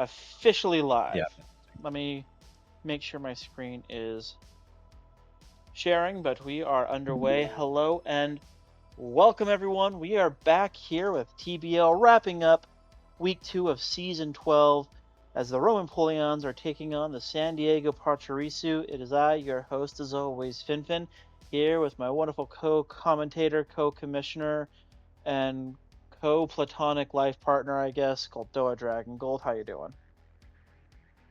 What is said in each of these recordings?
officially live. Yeah. Let me make sure my screen is sharing, but we are underway. Hello and welcome, everyone. We are back here with TBL wrapping up week 2 of season 12 as the Roman Polions are taking on the San Diego Pachirisu. It is I, your host, as always, Finfin, here with my wonderful co-commentator, co-commissioner, and co-platonic life partner, I guess, called Doa Dragon Gold. How you doing?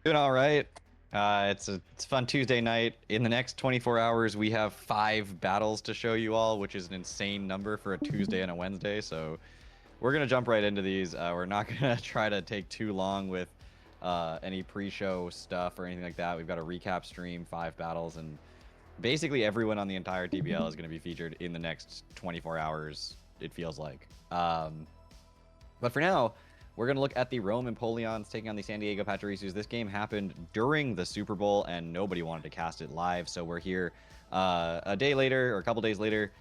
Doing all right. It's a fun Tuesday night. In the next 24 hours, we have 5 battles to show you all, which is an insane number for a Tuesday and a Wednesday. So we're gonna jump right into these. We're not gonna try to take too long with any pre-show stuff or anything like that. We've got a recap stream, 5 battles, and basically everyone on the entire TBL is gonna be featured in the next 24 hours. It feels like. But for now, we're going to look at the Roman Polions taking on the San Diego Pachirisus. This game happened during the Super Bowl, and nobody wanted to cast it live, so we're here a day later, or a couple days later,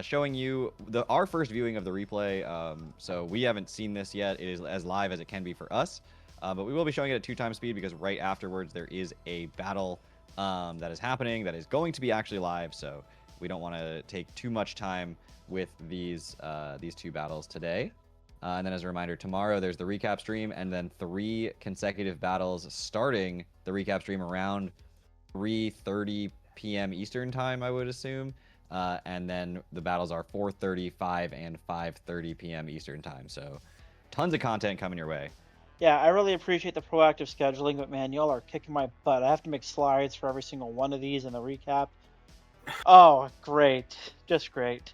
showing you our first viewing of the replay. So we haven't seen this yet. It is as live as it can be for us, but we will be showing it at 2x speed because right afterwards there is a battle that is happening that is going to be actually live, so we don't want to take too much time with these 2 battles today. And then as a reminder, tomorrow there's the recap stream, and then 3 consecutive battles starting the recap stream around 3:30 p.m. Eastern time, I would assume. And then the battles are 4:30, 5, and 5:30 p.m. Eastern time. So tons of content coming your way. Yeah, I really appreciate the proactive scheduling, but man, y'all are kicking my butt. I have to make slides for every single one of these in the recap. Oh, great. Just great.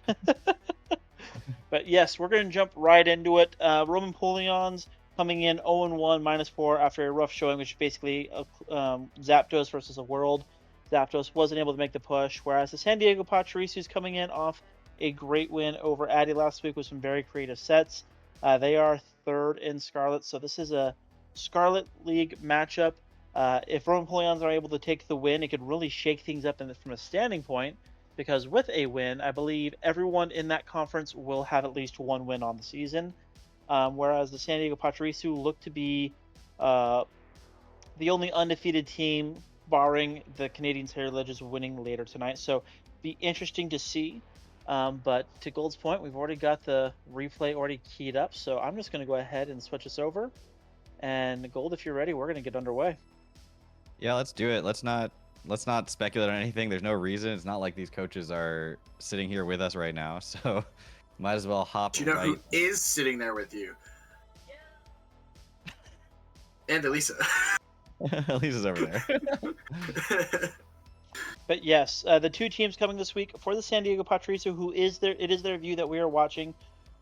But yes, we're going to jump right into it. Roman Polions coming in 0-1, -4 after a rough showing, which is basically Zapdos versus a World. Zapdos wasn't able to make the push, whereas the San Diego Pachirisu is coming in off a great win over Addy last week with some very creative sets. They are 3rd in Scarlet, so this is a Scarlet League matchup. If Roman Polions are able to take the win, it could really shake things up from a standing point, because with a win, I believe everyone in that conference will have at least 1 win on the season, whereas the San Diego Pachirisu look to be the only undefeated team, barring the Canadian Heritage, winning later tonight. So be interesting to see. But to Gold's point, we've already got the replay already keyed up, so I'm just going to go ahead and switch us over. And Gold, if you're ready, we're going to get underway. Yeah, let's do it. Let's not speculate on anything. There's no reason. It's not like these coaches are sitting here with us right now, so might as well hop. Do you know who is sitting there with you? And Elisa. Elisa's over there. But yes, the 2 teams coming this week for the San Diego Pachirisu, it is their view that we are watching.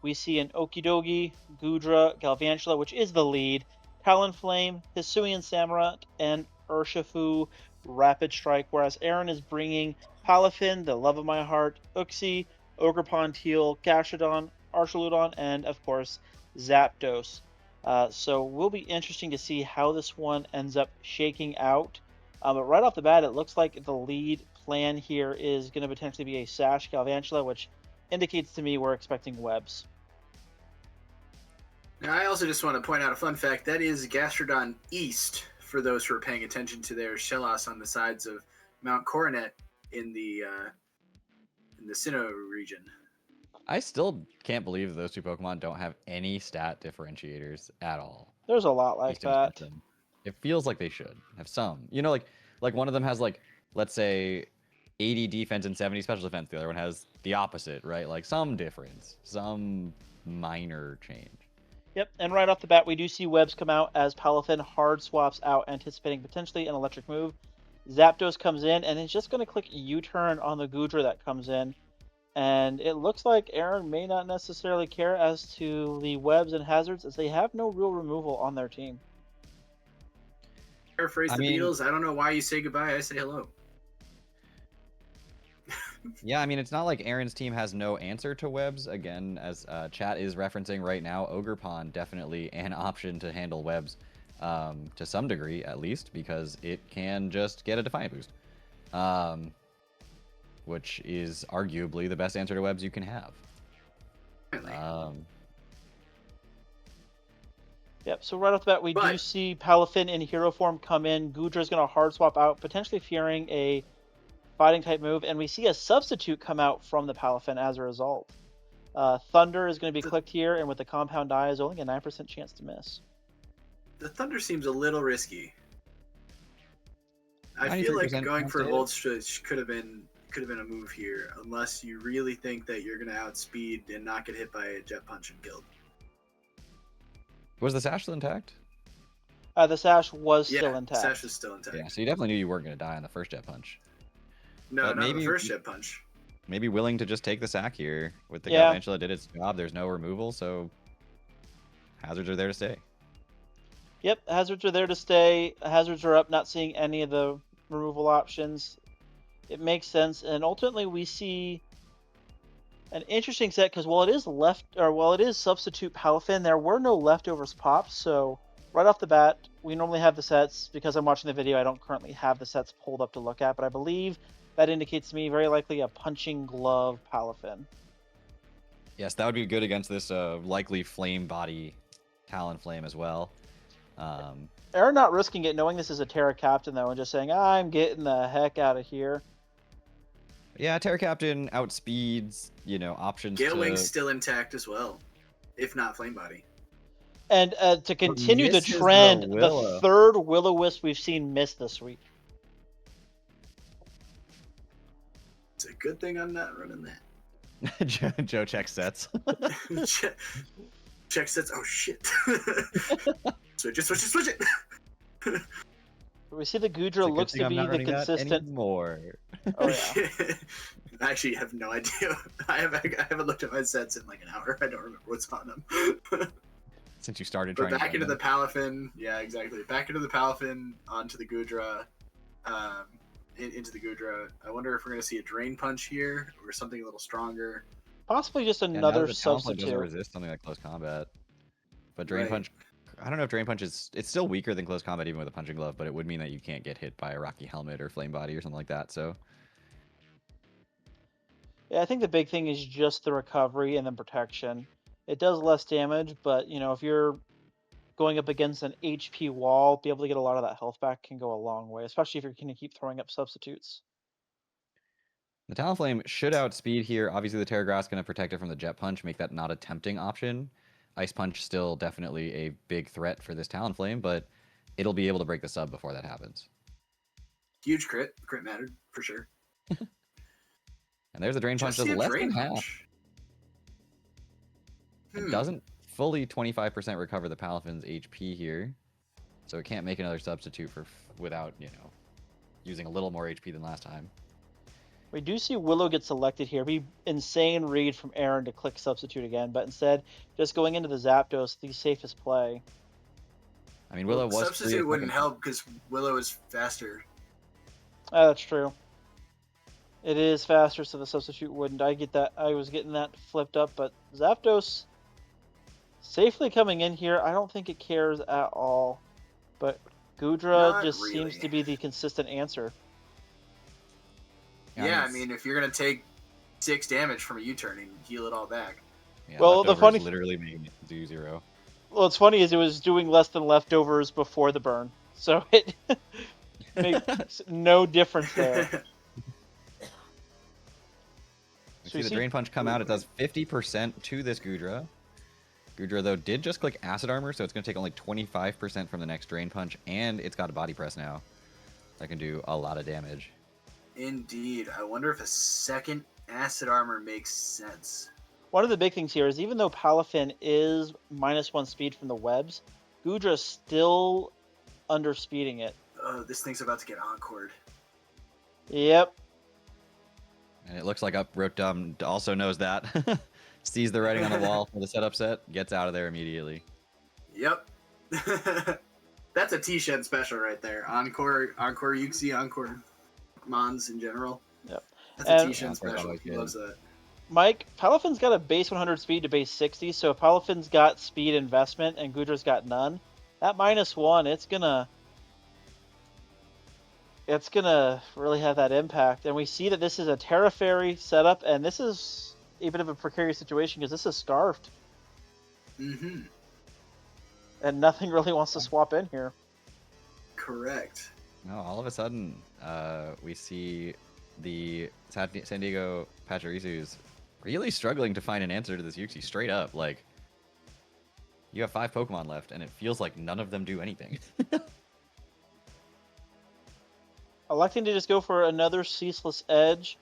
We see an Okidogi, Goodra, Galvantula, which is the lead, Talonflame, Hisuian Samurott, and Urshifu Rapid Strike, whereas Aaron is bringing Palafin, the love of my heart, Uxie, Ogerpon Teal, Gastrodon, Archaludon, and of course Zapdos. So will be interesting to see how this one ends up shaking out. But right off the bat, it looks like the lead plan here is going to potentially be a Sash Galvantula, which indicates to me we're expecting webs. Now, I also just want to point out a fun fact. That is Gastrodon East, for those who are paying attention to their Shellos on the sides of Mount Coronet in the Sinnoh region. I still can't believe those 2 Pokemon don't have any stat differentiators at all. There's a lot like that. It feels like they should have some. You know, like one of them has, like, let's say 80 defense and 70 special defense. The other one has the opposite, right? Like some difference, some minor change. Yep, and right off the bat, we do see webs come out as Palafin hard swaps out, anticipating potentially an electric move. Zapdos comes in, and it's just going to click U-turn on the Goodra that comes in. And it looks like Aaron may not necessarily care as to the webs and hazards, as they have no real removal on their team. Paraphrase the Beatles, I don't know why you say goodbye, I say hello. Yeah, I mean, it's not like Aaron's team has no answer to webs. Again, as chat is referencing right now, Ogerpon definitely an option to handle webs to some degree, at least, because it can just get a Defiant boost, which is arguably the best answer to webs you can have. Yep, so right off the bat, we do But- see Palafin in hero form come in. Goodra's going to hard swap out, potentially fearing a fighting type move, and we see a substitute come out from the Palafin as a result. Thunder is going to be clicked here, and with the compound die, is only a 9% chance to miss. The Thunder seems a little risky. I feel like 93% going for a chance Volt Switch could have been a move here, unless you really think that you're going to outspeed and not get hit by a Jet Punch and killed. Was the sash still intact? The Sash was Yeah, still intact. Sash is still intact. Yeah, so you definitely knew you weren't going to die on the first jet punch. No, But not maybe- the first Jet Punch. Maybe willing to just take the sack here. With the Yeah. Galvantula did its job, there's no removal, so hazards are there to stay. Yep, hazards are there to stay. Hazards are up, not seeing any of the removal options. It makes sense, and ultimately we see an interesting set because while it is substitute Palafin, there were no leftovers popped. So right off the bat, we normally have the sets. Because I'm watching the video, I don't currently have the sets pulled up to look at, but I believe that indicates to me very likely a punching glove Palafin. Yes, that would be good against this likely flame body Talonflame as well. They're not risking it, knowing this is a Terra Captain though, and just saying, "I'm getting the heck out of here." Yeah, Terra Captain outspeeds, options Gale to... Wing's still intact as well, if not Flame Body. And to continue the misses the trend, the Willow. third Will-O-Wisp we've seen miss this week. It's a good thing I'm not running that. Joe checks sets. Check sets. Oh shit! Switch it! We see the Goodra looks to be the consistent. More. Oh yeah. I actually have no idea. I haven't looked at my sets in like an hour. I don't remember what's on them. Since you started But trying back to into the Palafin. Yeah, exactly. Back into the Palafin, onto the Goodra. Into the Goodra. I wonder if we're going to see a Drain Punch here or something a little stronger. Possibly just Yeah, now another the Talonflame doesn't substitute. resist something like close combat. But Drain Right. Punch, I don't know if Drain Punch is... It's still weaker than close combat even with a punching glove, but it would mean that you can't get hit by a Rocky Helmet or Flame Body or something like that, so... Yeah, I think the big thing is just the recovery and then protection. It does less damage, but if you're going up against an HP wall, be able to get a lot of that health back can go a long way, especially if you're going to keep throwing up substitutes. The Talonflame should outspeed here. Obviously, the Terra Grass going to protect it from the Jet Punch, make that not a tempting option. Ice Punch still definitely a big threat for this Talonflame, but it'll be able to break the sub before that happens. Huge crit. Crit mattered, for sure. And there's the Drain Punch, Just does see a less Drain than half. Punch. It doesn't fully 25% recover the Palafin's HP here, so it can't make another substitute without, using a little more HP than last time. We do see Willow get selected here. Be insane read from Aaron to click substitute again, but instead just going into the Zapdos, the safest play. I mean, Willow was free Substitute of wouldn't fucking- help because Willow is faster. That's true. It is faster, so the substitute wouldn't. I get that. I was getting that flipped up, but Zapdos safely coming in here. I don't think it cares at all, but Goodra Not just really. seems to be the consistent answer. Yeah, I mean, if you're gonna take 6 damage from a U-turn and heal it all back. Yeah, Well, the leftovers funny- literally making it do 0. Well, what's funny is it was doing less than leftovers before the burn, so it makes no difference there. We So see you the see- Drain Punch come out. It does 50% to this Goodra. Goodra, though, did just click Acid Armor, so it's going to take only 25% from the next Drain Punch, and it's got a Body Press now. That can do a lot of damage. Indeed. I wonder if a second Acid Armor makes sense. One of the big things here is even though Palafin is -1 speed from the webs, Goodra's still underspeeding it. Oh, this thing's about to get encored. Yep. And it looks like Rotom also knows that. Sees the writing on the wall for the setup set, gets out of there immediately. Yep. That's a T-Shed special right there. Encore Yuxi, Encore Mons in general. Yep. That's And- a T-Shed Encore's special. always He good. loves that. Mike, Palafin's got a base 100 speed to base 60, so if Palafin's got speed investment and Goodra's got none, that -1, it's gonna really have that impact. And we see that this is a Terra Fairy setup, and this is a bit of a precarious situation because this is scarfed. Mm-hmm. And nothing really wants to swap in here. Correct. No, all of a sudden, we see the San Diego Pachirisus really struggling to find an answer to this Uxie straight up. Like, you have 5 Pokemon left, and it feels like none of them do anything. Electing to just go for another Ceaseless Edge.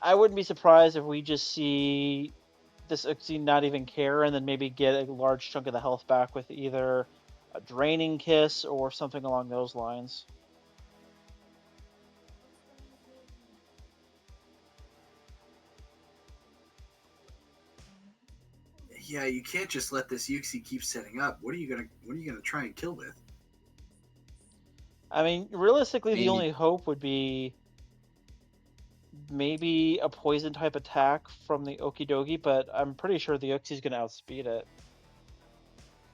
I wouldn't be surprised if we just see this Uxie not even care and then maybe get a large chunk of the health back with either a Draining Kiss or something along those lines. Yeah, you can't just let this Uxie keep setting up. What are you gonna try and kill with? I mean, realistically, the only hope would be maybe a poison type attack from the Okidogi, but I'm pretty sure the Uxie's going to outspeed it.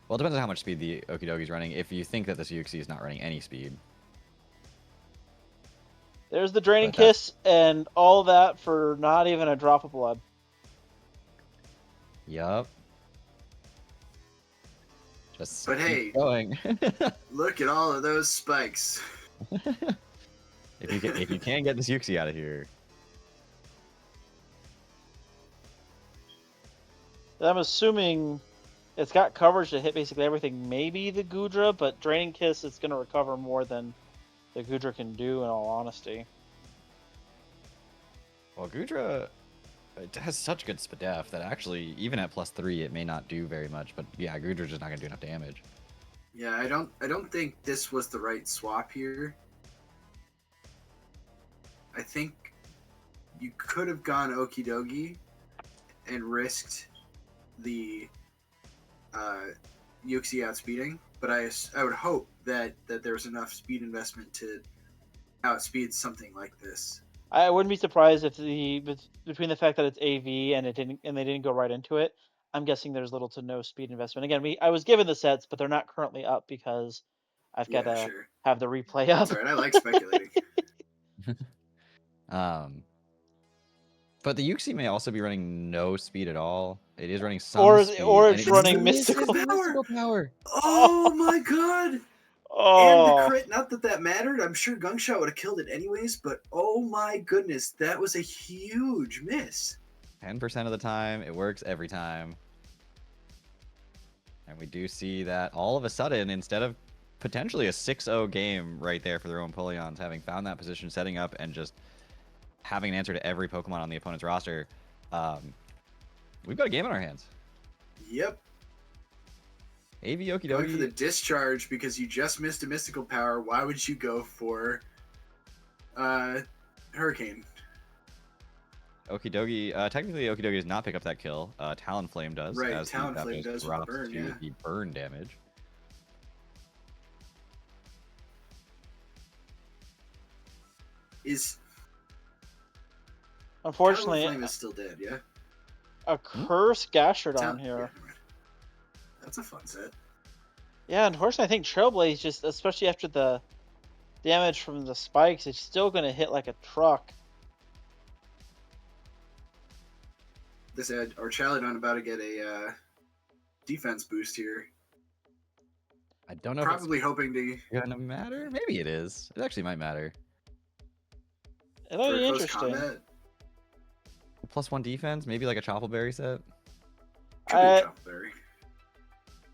Well, it depends on how much speed the Okidogi's running. If you think that this Uxie is not running any speed. There's the Draining Kiss and all that for not even a drop of blood. Yup. Just but hey, going. Look at all of those spikes. If you can't get this Uxie out of here. I'm assuming it's got coverage to hit basically everything. Maybe the Goodra, but Draining Kiss is going to recover more than the Goodra can do, in all honesty. Well, Goodra, it has such good SPDEF that actually, even at +3, it may not do very much. But yeah, Goodra's just not going to do enough damage. Yeah, I don't think this was the right swap here. I think you could have gone Okidogi and risked the Uxie outspeeding, but I would hope that there was enough speed investment to outspeed something like this. I wouldn't be surprised if between the fact that it's AV and they didn't go right into it, I'm guessing there's little to no speed investment. Again, I was given the sets, but they're not currently up because I've got to have the replay up. That's all right. I like speculating. But the Uxie may also be running no speed at all. It is running some speed. Or it's running mystical power. Oh my god! Oh. And the crit, not that that mattered. I'm sure Gungshot would have killed it anyways, but oh my goodness, that was a huge miss. 10% of the time, it works every time. And we do see that all of a sudden, instead of potentially a 6-0 game right there for the Rotom Polions, having found that position, setting up, and just having an answer to every Pokemon on the opponent's roster, we've got a game on our hands. Yep. AV Okidogi. Going for the discharge because you just missed a mystical power. Why would you go for Hurricane? Okidogi, technically Okidogi does not pick up that kill. Talonflame does. Right, as Talonflame does with burn, yeah. The burn damage. Unfortunately, Talonflame is still dead, yeah? A Curse Gastrodon here. Yeah, that's a fun set. Yeah, unfortunately, I think Trailblaze just, especially after the damage from the spikes, it's still going to hit like a truck. This our Chaladon about to get a defense boost here. I don't know. Probably hoping to. Gonna matter? Maybe it is. It actually might matter. It'll be interesting. +1 defense, maybe like a Choppleberry set. Could be Choppleberry.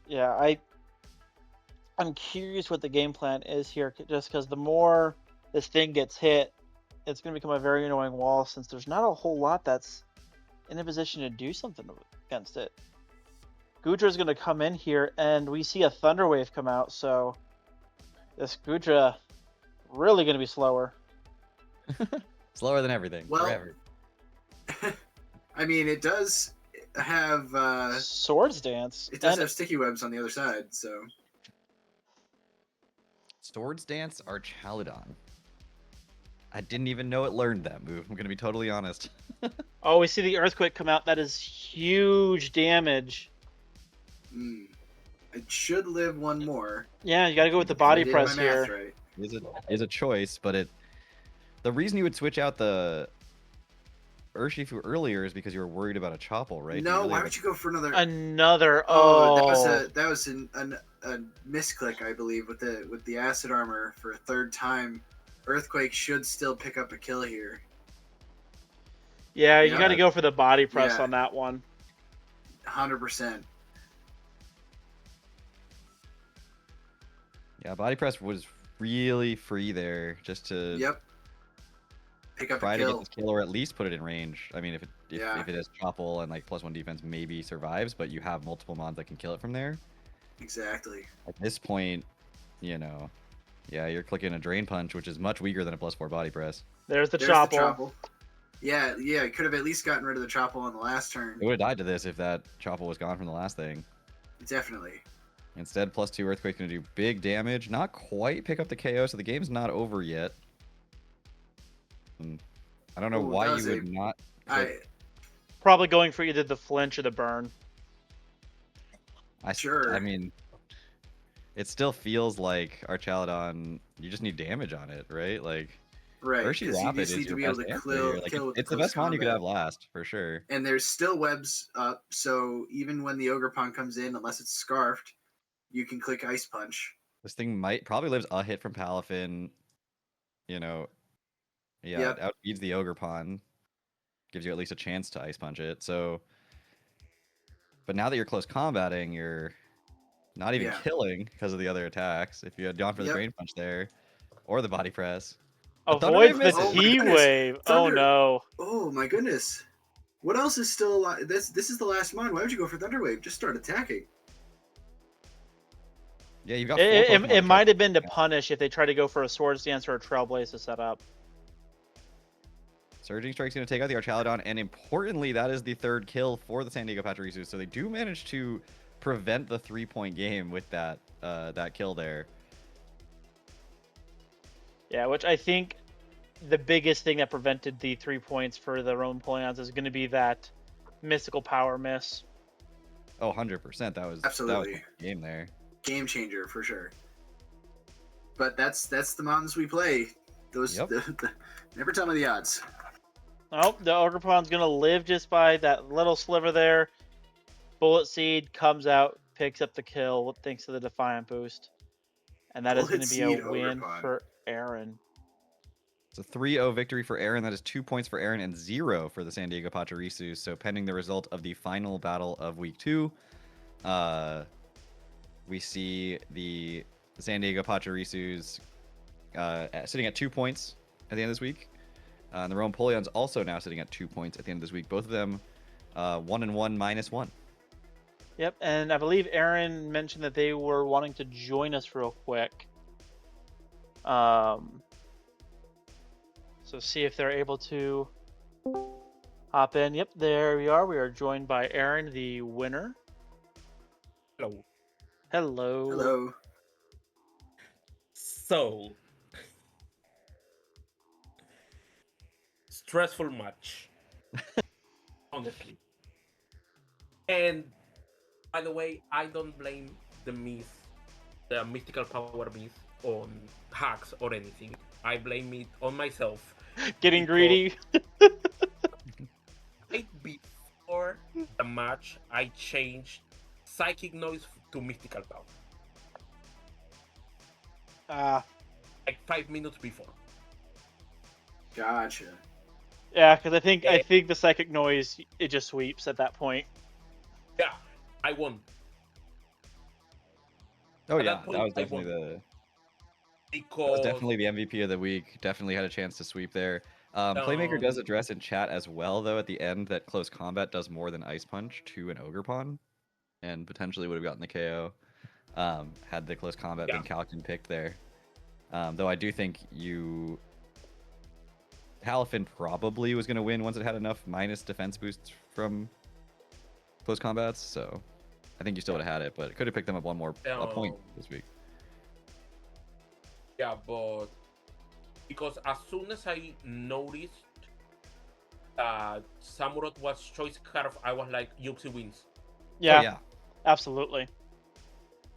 Yeah, I'm curious what the game plan is here, just because the more this thing gets hit, it's going to become a very annoying wall since there's not a whole lot that's in a position to do something against it. Goodra's going to come in here, and we see a Thunder Wave come out, so this Goodra really going to be slower. Slower than everything. Well, forever. I mean, it does have Swords Dance. It does have sticky webs on the other side, so. Swords Dance or Chaladon? I didn't even know it learned that move. I'm gonna be totally honest. Oh, we see the Earthquake come out. That is huge damage. It should live one more. Yeah, you gotta go with the body press here. Right. Is a choice, but the reason you would switch out the Urshifu earlier is because you were worried about a Chople, right? No, really why would you go for another? Another. Oh, Oh. that was a misclick, I believe, with the acid armor for a third time. Earthquake should still pick up a kill here. Yeah, you Yep. got to go for the body press Yeah. on that one. 100%. Yeah, body press was really free there, just to Yep. Pick up try a to kill. get this kill or at least put it in range. I mean, if Yeah. it has Chople and like +1 defense, maybe survives, but you have multiple mons that can kill it from there. Exactly. At this point, you know, yeah, you're clicking a Drain Punch, which is much weaker than a +4 body press. There's the There's Chople. the Chople. Yeah, could have at least gotten rid of the Chople on the last turn. It would have died to this if that Chople was gone from the last thing. Definitely. Instead, +2 Earthquake's going to do big damage. Not quite pick up the KO, so the game's not over yet. I don't know Ooh, why you would not. Probably going for either the flinch or the burn. Sure. I mean, it still feels like Archaludon, you just need damage on it, right? Like, right. Urshi Because you Rapid just is need to your be able best to answer kill, here. Like, kill with it's the close best mon you could have combat. last, for sure. And there's still webs up, so even when the Ogerpon comes in, unless it's scarfed, you can click Ice Punch. This thing probably lives a hit from Palafin. You know, yeah, Yep. it outfeeds the Ogerpon. Gives you at least a chance to Ice Punch it, so... But now that you're close combating, you're not even killing because of the other attacks. If you had gone for the Drain Punch there, or the body press. Avoids the Oh my T goodness. wave. Oh no. Oh my goodness. What else is still alive? This is the last mon. Why would you go for Thunder Wave? Just start attacking. Yeah, you've got it might have been to punish if they try to go for a Swords Dance or a Trailblaze to set up. Surging Strike's going to take out the Archaludon, and importantly, that is the third kill for the San Diego Pachirisu. So they do manage to prevent the 3-point game with that that kill there. Yeah, which I think the biggest thing that prevented the 3 points for the Roman Polions is going to be that mystical power miss. Oh, 100%. That was absolutely the game there. Game changer for sure. But that's the mountains we play. Those never tell me the odds. Oh, the Ogerpon's going to live just by that little sliver there. Bullet Seed comes out, picks up the kill thanks to the Defiant boost. And that is going to be a win for Aaron. It's a 3-0 victory for Aaron. That is 2 points for Aaron and 0 for the San Diego Pachirisu. So pending the result of the final battle of week 2, we see the San Diego Pachirisu's sitting at 2 points at the end of this week. And the Roman Polions also now sitting at 2 points at the end of this week. Both of them 1-1 -1. Yep, and I believe Aaron mentioned that they were wanting to join us real quick. So see if they're able to hop in. Yep, there we are. We are joined by Aaron, the winner. Hello. Hello. Hello. So, stressful match. Honestly. And by the way, I don't blame the mystical power myth on hacks or anything. I blame it on myself. Getting greedy. Right before the match, I changed Psychic Noise to Mystical Power. Like 5 minutes before. Gotcha. Yeah, because I think the Psychic Noise, it just sweeps at that point. Yeah, I won. Oh yeah, that was definitely the MVP of the week. Definitely had a chance to sweep there. Playmaker does address in chat as well, though, at the end, that close combat does more than Ice Punch to an Ogerpon, and potentially would have gotten the KO had the close combat been calced and picked there. Though I do think Palafin probably was going to win once it had enough minus defense boosts from close combats, so I think you still would have had it, but it could have picked them up a point this week. Yeah, but because as soon as I noticed Samurott was choice scarf, I was like, Yuxi wins. Yeah, yeah, absolutely.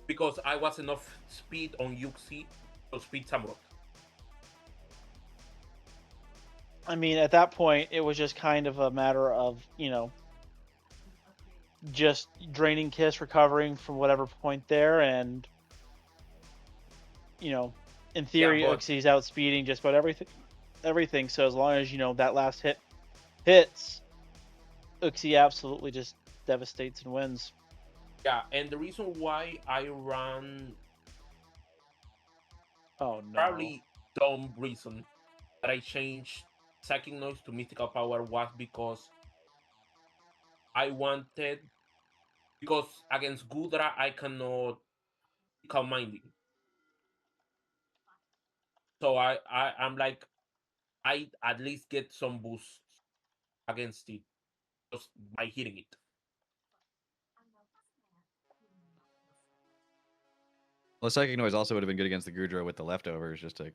Because I was enough speed on Yuxi to speed Samurott. I mean, at that point, it was just kind of a matter of, just draining Kiss, recovering from whatever point there, and, in theory, but Uxie's outspeeding just about everything. So as long as, that last hit hits, Uxie absolutely just devastates and wins. yeah, and the reason why I ran Oh, no. probably dumb reason that I changed Psychic Noise to Mystical Power was because I wanted, because against Gudra I cannot Calm Minding. So I'm like, I at least get some boosts against it just by hitting it. Well, Psychic Noise also would have been good against the Gudra with the leftovers, just to,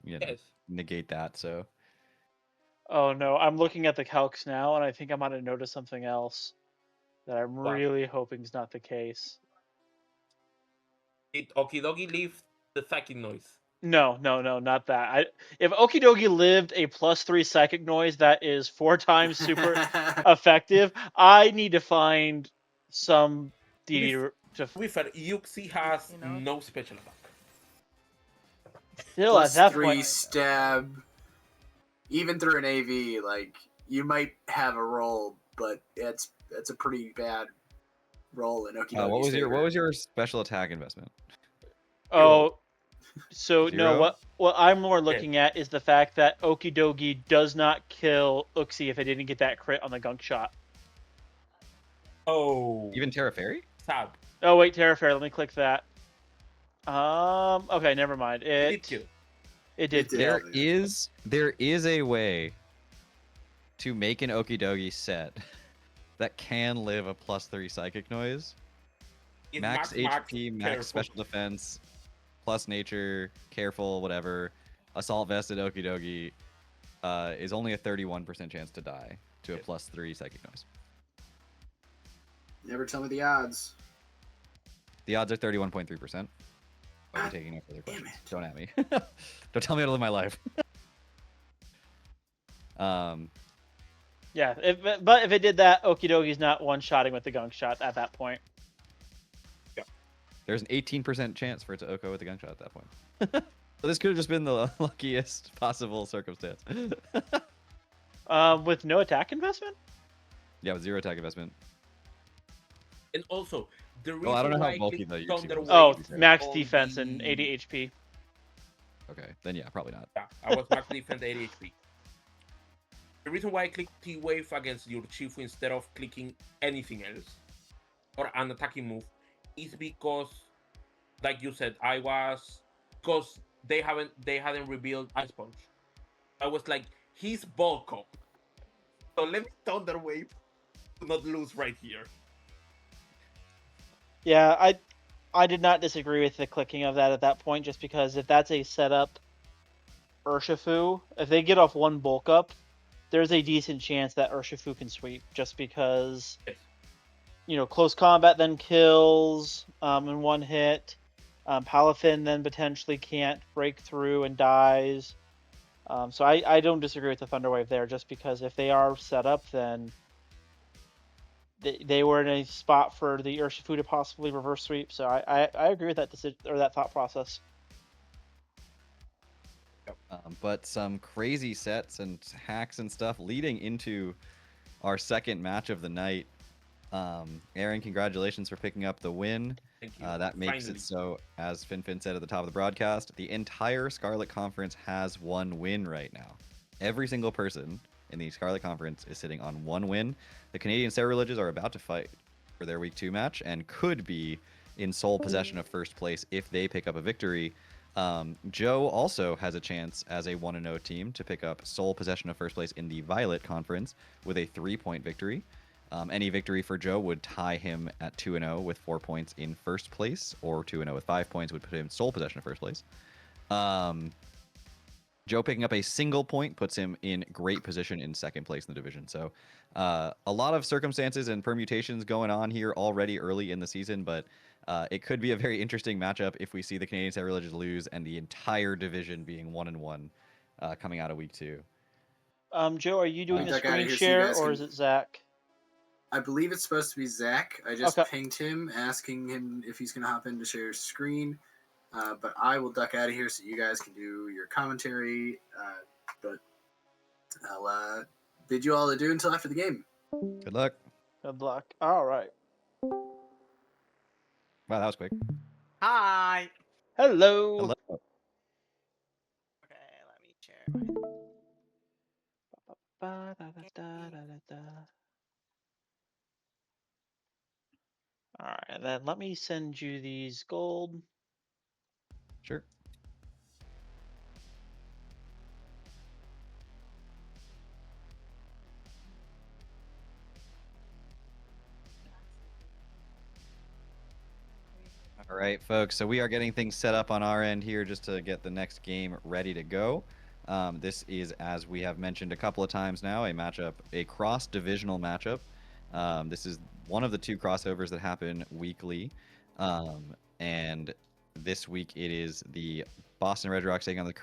Yes. negate that. So. Oh, no. I'm looking at the calcs now, and I think I might have noticed something else that I'm What? really hoping is not the case. Did Okidogi leave the Psychic Noise? No, not that. If Okidogi lived a +3 psychic noise that is 4 times super effective, I need to find some deity to To be fair, Yuxi has no special attack. still at Plus that 3 point. stab. Even through an AV, like, you might have a roll, but that's a pretty bad roll in Okidogi's What favor. was your special attack investment? Oh, so no. 0? What I'm more looking at is the fact that Okidogi does not kill Uxie if it didn't get that crit on the gunk shot. Oh. Even Terra Fairy? Sad. Oh wait, Terra Fair. Let me click that. Okay, never mind. It did kill. It did. It did. There is a way to make an Okidogi set that can live a +3 psychic noise. It's Max HP, max careful. special defense, plus nature, careful, whatever. Assault vested Okidogi is only a 31% chance to die to a +3 psychic noise. Never tell me the odds. The odds are 31.3%. I'll be taking no further Damn questions. it. Don't at me. Don't tell me how to live my life. Yeah, but if it did that, Okidogi's not one-shotting with the gunk shot at that point. There's an 18% chance for it to Oko with the gunshot at that point. So this could have just been the luckiest possible circumstance. With no attack investment? Yeah, with 0 attack investment. And also, the reason I don't know why how bulky clicked the Yuxi Thunder was. Oh, Wave max on defense the- and 80 HP. Okay, then yeah, probably not. Yeah, I was max defense 80 HP. The reason why I clicked T-Wave against your Chifu instead of clicking anything else, or an attacking move, is because, like you said, because they hadn't revealed Ice Punch. I was like, he's bulk up, so let me Thunder Wave to not lose right here. Yeah, I did not disagree with the clicking of that at that point, just because if that's a setup Urshifu, if they get off one bulk up, there's a decent chance that Urshifu can sweep, just because, close combat then kills in one hit. Palafin then potentially can't break through and dies. So I don't disagree with the Thunder Wave there, just because if they are set up, then they were in a spot for the Urshifu to possibly reverse sweep. So I agree with that decision or that thought process. But some crazy sets and hacks and stuff leading into our second match of the night. Aaron, congratulations for picking up the win. Thank you. That makes Finally. it so, as Fin said at the top of the broadcast, the entire Scarlet Conference has one win right now. Every single person in the Scarlet Conference is sitting on one win. The Canadian Cerulages are about to fight for their Week 2 match and could be in sole possession of first place if they pick up a victory. Joe also has a chance as a 1-0 team to pick up sole possession of first place in the Violet Conference with a 3-point victory. Any victory for Joe would tie him at 2-0 with 4 points in first place, or 2-0 with 5 points would put him in sole possession of first place. Joe picking up a single point puts him in great position in second place in the division. So a lot of circumstances and permutations going on here already early in the season, but it could be a very interesting matchup if we see the Canadian Cerulages lose and the entire division being 1-1 coming out of Week 2. Joe, are you doing the duck outta screen here so you share guys or can- is it Zach? I believe it's supposed to be Zach. I just Okay. pinged him, asking him if he's going to hop in to share his screen. But I will duck out of here so you guys can do your commentary. But I'll bid you all adieu until after the game. Good luck. Good luck. All right. Wow, that was quick. Hi. Hello. Hello. Okay, let me share. Ba-da-da-da-da-da. All right, and then let me send you these gold. Sure. All right, folks. So we are getting things set up on our end here just to get the next game ready to go. This is, as we have mentioned a couple of times now, a matchup, a cross-divisional matchup. This is one of the two crossovers that happen weekly. And this week it is the Boston Red Rocks taking on the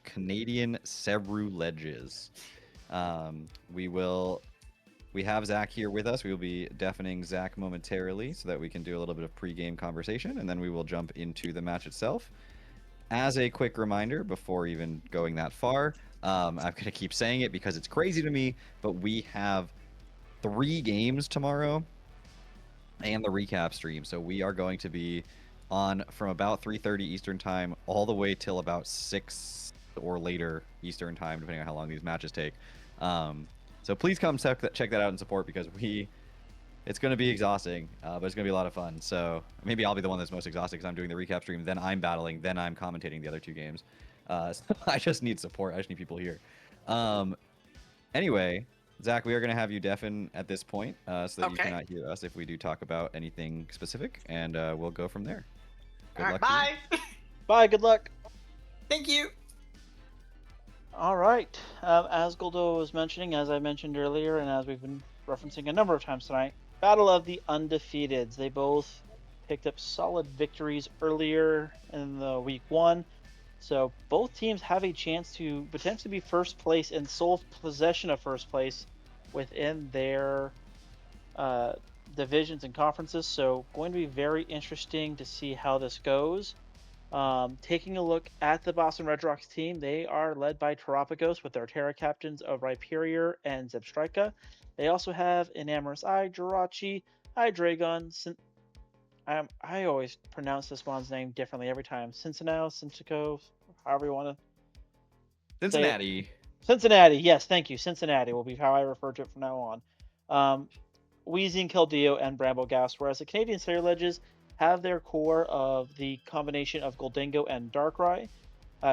Canadian Sebru Ledges. We have Zach here with us. We will be deafening Zach momentarily so that we can do a little bit of pre-game conversation, and then we will jump into the match itself. As a quick reminder, before even going that far, I'm going to keep saying it because it's crazy to me, but we have 3 games tomorrow and the recap stream. So we are going to be on from about 3:30 Eastern time all the way till about 6 or later Eastern time, depending on how long these matches take. So please come check that out and support, because it's going to be exhausting, but it's going to be a lot of fun. So maybe I'll be the one that's most exhausted because I'm doing the recap stream, then I'm battling, then I'm commentating the other 2 games. So I just need support. I just need people here. Anyway, Zach, we are going to have you deafen at this point so that you Okay. cannot hear us if we do talk about anything specific, and we'll go from there. Good All luck right, to you. bye. Bye. Good luck. Thank you. All right. As Goldo was mentioning, as I mentioned earlier, and as we've been referencing a number of times tonight, Battle of the Undefeateds. They both picked up solid victories earlier in the week 1. So both teams have a chance to potentially be first place and sole possession of first place within their divisions and conferences. So going to be very interesting to see how this goes. Taking a look at the Boston Red Rocks team, they are led by Terapagos with their Terra captains of Rhyperior and Zebstrika. They also have Enamorous Eye, Jirachi, Hydreigon, I always pronounce this one's name differently every time. Cincinnati, however you want to Cincinnati. Cincinnati, yes, thank you. Cincinnati will be how I refer to it from now on. Wheezing, Keldeo, and Brambleghast, whereas the Canadian Slayer Ledges have their core of the combination of Gholdengo and Darkrai.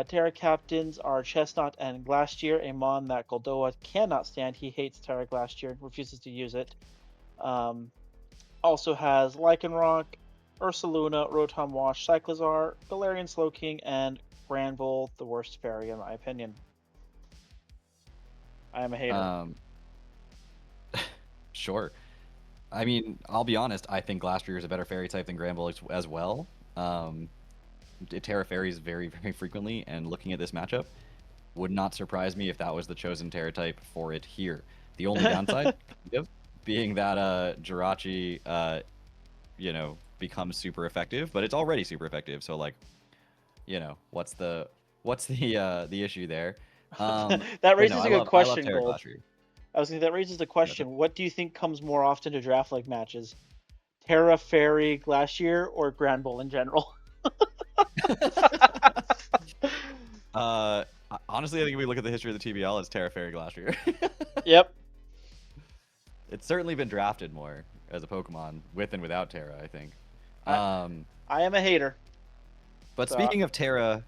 Terra captains are Chestnut and Glastier, a mon that Goldoa cannot stand. He hates Terra Glastier, refuses to use it. Also has Lycanroc, Ursaluna, Rotom Wash, Cyclizar, Galarian Slowking, and Granbull, the worst fairy in my opinion. I am a hater. Sure. I mean, I'll be honest. I think Glastrier is a better fairy type than Granbull as well. It Terra fairies very, very frequently, and looking at this matchup, would not surprise me if that was the chosen Terra type for it here. The only downside, being that Jirachi, becomes super effective, but it's already super effective. So like, what's the issue there? That raises a good question, Terra Gold. Glastrier. I was thinking that raises the question: what do you think comes more often to draft like matches? Terra, Fairy, Glacier, or Granbull in general? Honestly, I think if we look at the history of the TBL, it's Terra, Fairy, Glacier. Yep. It's certainly been drafted more as a Pokemon with and without Terra, I think. I am a hater. But speaking of Terra,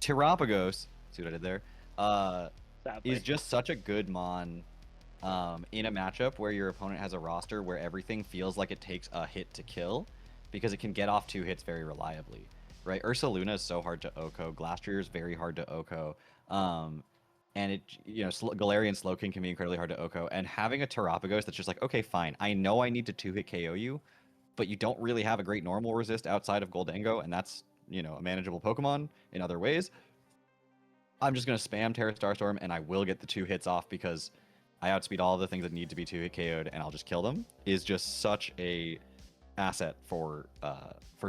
Terapagos, see what I did there? Sadly. Is just such a good mon in a matchup where your opponent has a roster where everything feels like it takes a hit to kill, because it can get off 2 hits very reliably, right? Ursaluna is so hard to OHKO. Glastrier is very hard to OHKO. And Galarian Slowking can be incredibly hard to OHKO. And having a Terapagos that's just like, okay, fine, I know I need to 2-hit KO you, but you don't really have a great normal resist outside of Gholdengo, and that's, a manageable Pokemon in other ways. I'm just going to spam Terra Starstorm, and I will get the 2 hits off because I outspeed all the things that need to be 2-hit KO'd, and I'll just kill them, is just such a asset for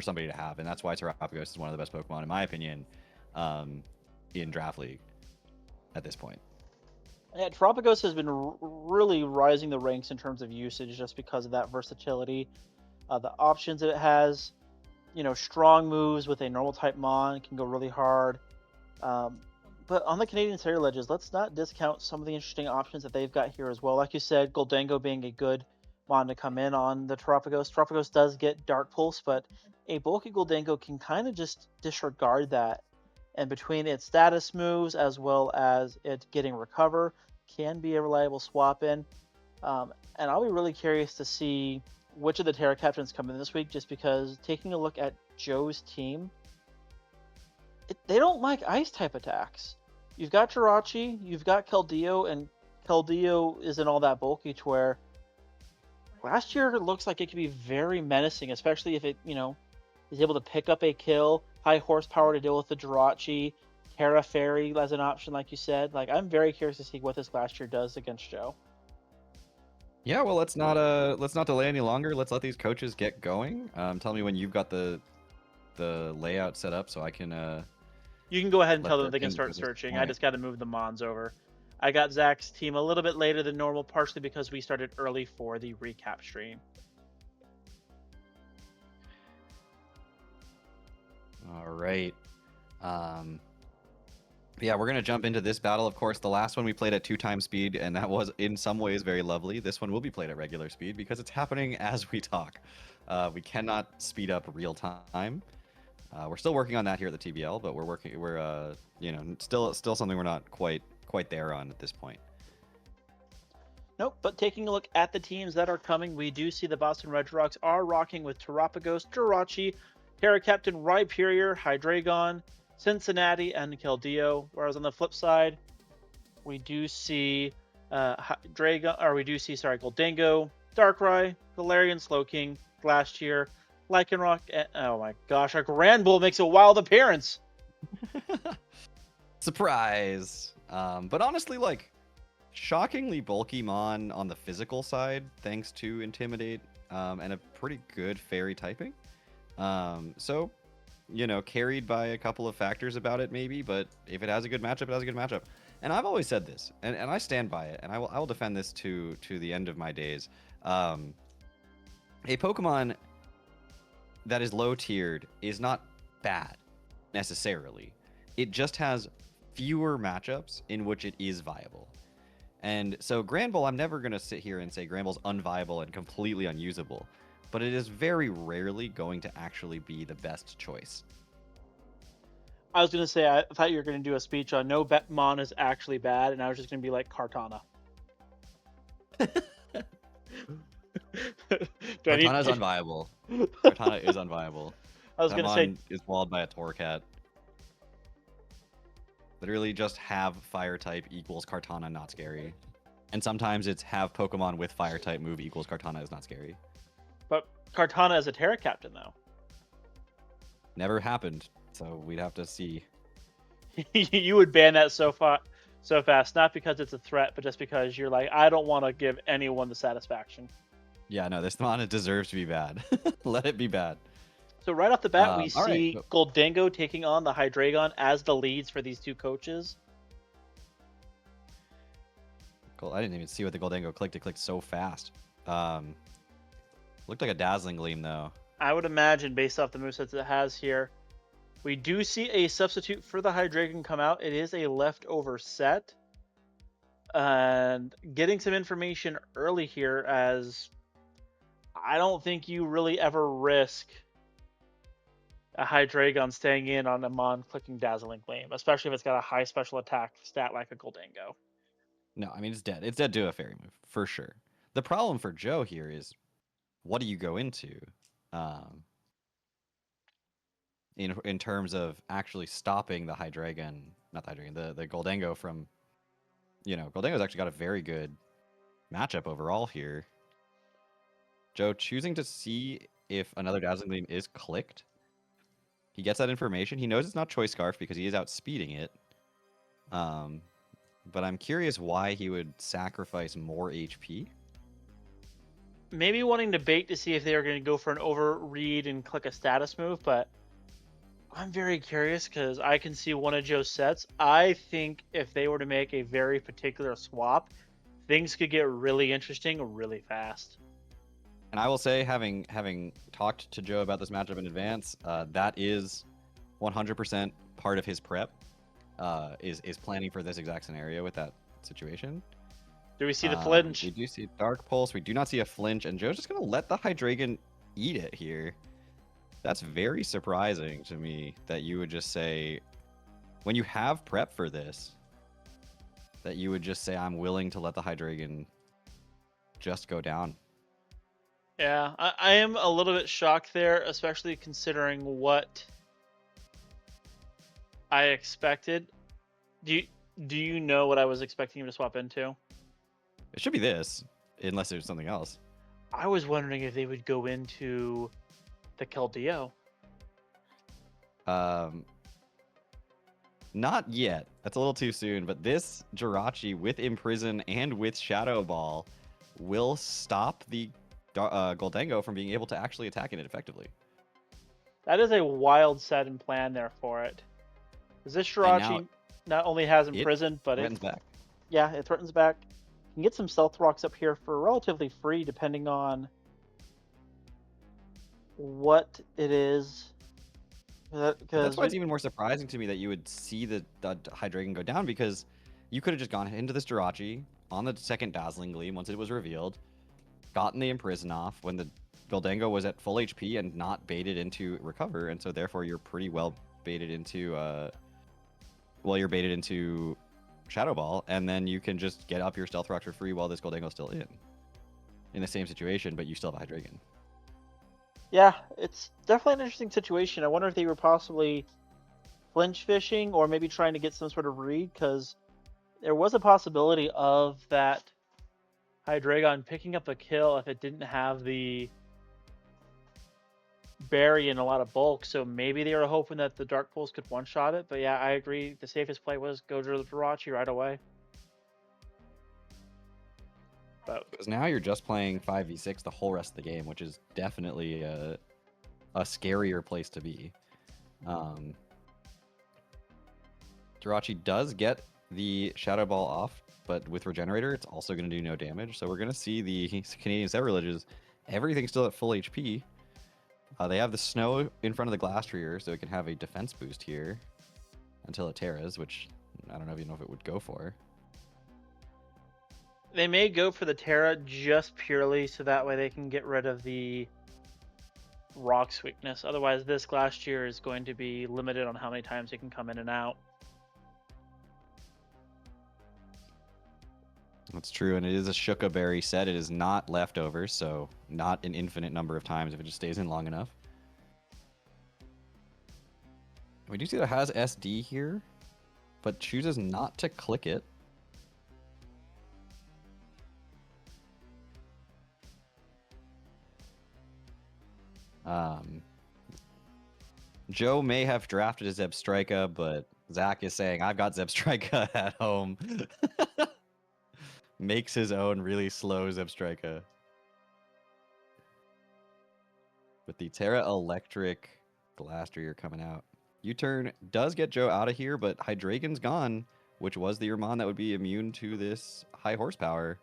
somebody to have. And that's why Terrapagos is one of the best Pokemon, in my opinion, in Draft League at this point. Yeah, Terrapagos has been really rising the ranks in terms of usage just because of that versatility. The options that it has, strong moves with a normal type Mon can go really hard. But on the Canadian Series Ledges, let's not discount some of the interesting options that they've got here as well. Like you said, Goldango being a good Mon to come in on the Terrapagos. Terrapagos does get Dark Pulse, but a bulky Goldango can kind of just disregard that. And between its status moves as well as it getting Recover, can be a reliable swap in. And I'll be really curious to see which of the Terra Captains come in this week, just because taking a look at Joe's team, they don't like ice type attacks. You've got Jirachi, you've got Keldeo, and Keldeo isn't all that bulky to where last year it looks like it could be very menacing, especially if it, is able to pick up a kill, high horsepower to deal with the Jirachi, Terra Fairy as an option, like you said. Like, I'm very curious to see what this last year does against Joe. Yeah, well, let's not delay any longer. Let's let these coaches get going. Tell me when you've got the layout set up so I can. You can go ahead and tell them the they can team start go this searching. I point. just got to move the Mons over. I got Zach's team a little bit later than normal, partially because we started early for the recap stream. All right. Yeah, we're going to jump into this battle. Of course, the last one we played at 2x speed, and that was in some ways very lovely. This one will be played at regular speed because it's happening as we talk. We cannot speed up real time. We're still working on that here at the TBL, but we're still something we're not quite there on at this point. Nope, but taking a look at the teams that are coming, we do see the Boston Red Rocks are rocking with Terrapagos, Jirachi, Terra Captain, Rhyperior, Hydreigon, Cincinnati, and Keldeo. Whereas on the flip side, we do see Goldango, Darkrai, Galarian, Slowking, Glastier, Lycanroc, and oh my gosh, a Granbull makes a wild appearance. Surprise! But honestly, shockingly bulky Mon on the physical side, thanks to Intimidate and a pretty good Fairy typing. So, carried by a couple of factors about it, maybe, but if it has a good matchup, it has a good matchup. And I've always said this, and I stand by it, and I will defend this to the end of my days. A Pokemon that is low tiered is not bad necessarily. It just has fewer matchups in which it is viable. And so Granbull, I'm never going to sit here and say Granbull's unviable and completely unusable, but it is very rarely going to actually be the best choice. I was going to say, I thought you were going to do a speech on no Mon is actually bad, and I was just going to be like Kartana. Kartana is unviable. Kartana is unviable. I was going to say, is walled by a Torcat. Literally just have fire type equals Kartana, not scary. And sometimes it's have Pokemon with fire type move equals Kartana is not scary. But Kartana is a Terra Captain, though. Never happened, so we'd have to see. You would ban that so fast, not because it's a threat, but just because you're like, I don't want to give anyone the satisfaction. Yeah, no, this Mon deserves to be bad. Let it be bad. So right off the bat, we all see right. Goldango taking on the Hydreigon as the leads for these two coaches. Cool. I didn't even see what the Goldango clicked. It clicked so fast. Looked like a Dazzling Gleam, though. I would imagine, based off the movesets it has here, we do see a substitute for the Hydreigon come out. It is a leftover set. And getting some information early here, as I don't think you really ever risk a Hydreigon staying in on a Mon clicking Dazzling Gleam, especially if it's got a high special attack stat like a Goldango. No, I mean, it's dead. It's dead to a Fairy move, for sure. The problem for Joe here is, what do you go into in terms of actually stopping the Hydreigon, not the Hydreigon, the Goldango from, Goldango's actually got a very good matchup overall here. Joe choosing to see if another Dazzling Gleam is clicked. He gets that information. He knows it's not Choice Scarf because he is outspeeding it. But I'm curious why he would sacrifice more HP. Maybe wanting to bait to see if they were going to go for an overread and click a status move, but I'm very curious because I can see one of Joe's sets. I think if they were to make a very particular swap, things could get really interesting really fast. And I will say, having talked to Joe about this matchup in advance, that is 100% part of his prep. Is planning for this exact scenario with that situation. Do we see the flinch? We do see Dark Pulse. We do not see a flinch, and Joe's just gonna let the Hydreigon eat it here. That's very surprising to me that you would just say, when you have prep for this, that you would just say, I'm willing to let the Hydreigon just go down. Yeah, I am a little bit shocked there, especially considering what I expected. Do you know what I was expecting him to swap into? It should be this, unless there's something else. I was wondering if they would go into the Keldeo. Not yet. That's a little too soon, but this Jirachi with Imprison and with Shadow Ball will stop the Goldango from being able to actually attack it effectively. That is a wild set and plan there for it. Because this Jirachi not only has Imprison, but it back. Yeah, it threatens back. You can get some Stealth Rocks up here for relatively free, depending on what it is. That's why it's even more surprising to me that you would see the Hydreigon go down, because you could have just gone into this Jirachi on the second Dazzling Gleam once it was revealed, gotten the Imprison off when the Goldango was at full HP and not baited into Recover, and so therefore you're pretty well baited into you're baited into Shadow Ball, and then you can just get up your Stealth Rocks for free while this Goldango's still in the same situation, but you still have a Hydreigon. Yeah, it's definitely an interesting situation. I wonder if they were possibly flinch fishing or maybe trying to get some sort of read, because there was a possibility of that Hydreigon picking up a kill if it didn't have the berry and a lot of bulk, so maybe they were hoping that the Dark Pulse could one-shot it. But yeah, I agree. The safest play was go to the Jirachi right away. Because now you're just playing 5v6 the whole rest of the game, which is definitely a scarier place to be. Jirachi does get the Shadow Ball off, but with Regenerator, it's also going to do no damage. So we're going to see the Canadian Severilages, everything's still at full HP. They have the Snow in front of the Glastrier, so it can have a defense boost here until it Terras, which I don't even know if it would go for. They may go for the Terra just purely so that way they can get rid of the Rock's weakness. Otherwise, this Glastrier is going to be limited on how many times it can come in and out. That's true, and it is a Shuka Berry set. It is not leftovers, so not an infinite number of times if it just stays in long enough. We do see that it has SD here, but chooses not to click it. Joe may have drafted a Zebstrika, but Zach is saying, I've got Zebstrika at home. Makes his own really slow Zebstrika. With the Terra Electric Glastrier coming out. U-turn does get Joe out of here, but Hydreigon's gone, which was the Urmon that would be immune to this high horsepower.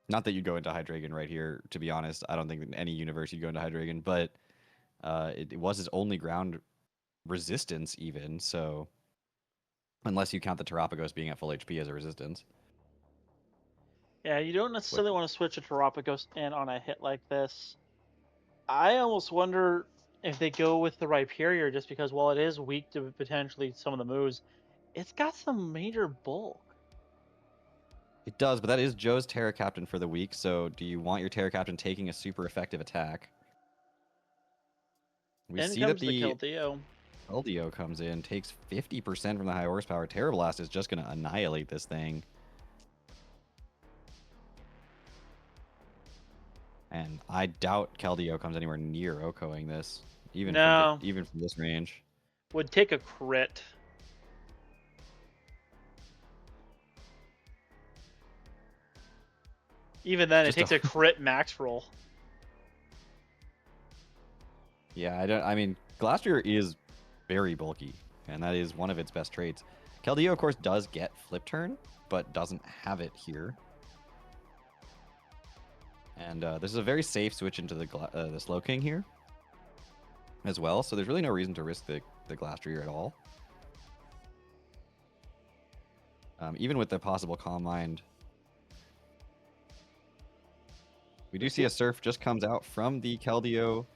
Not that you'd go into Hydreigon right here, to be honest. I don't think in any universe you'd go into Hydreigon, but it was his only ground resistance even, so unless you count the Terapagos being at full HP as a resistance. Yeah, you don't necessarily want to switch a Terapagos in on a hit like this. I almost wonder if they go with the Rhyperior, just because while it is weak to potentially some of the moves, it's got some major bulk. It does, but that is Joe's Terra Captain for the week, so do you want your Terra Captain taking a super effective attack? We see that the Keldeo comes in, takes 50% from the high horsepower. Terra Blast is just going to annihilate this thing. And I doubt Keldeo comes anywhere near Okoing this, even from this range. Would take a crit. Even then, it Just takes a crit max roll. Yeah, I mean, Glastrier is very bulky, and that is one of its best traits. Keldeo, of course, does get Flip Turn, but doesn't have it here. And this is a very safe switch into the Slow King here as well, so there's really no reason to risk the Glastrier at all. Even with the possible Calm Mind. We do see a Surf just comes out from the Keldeo.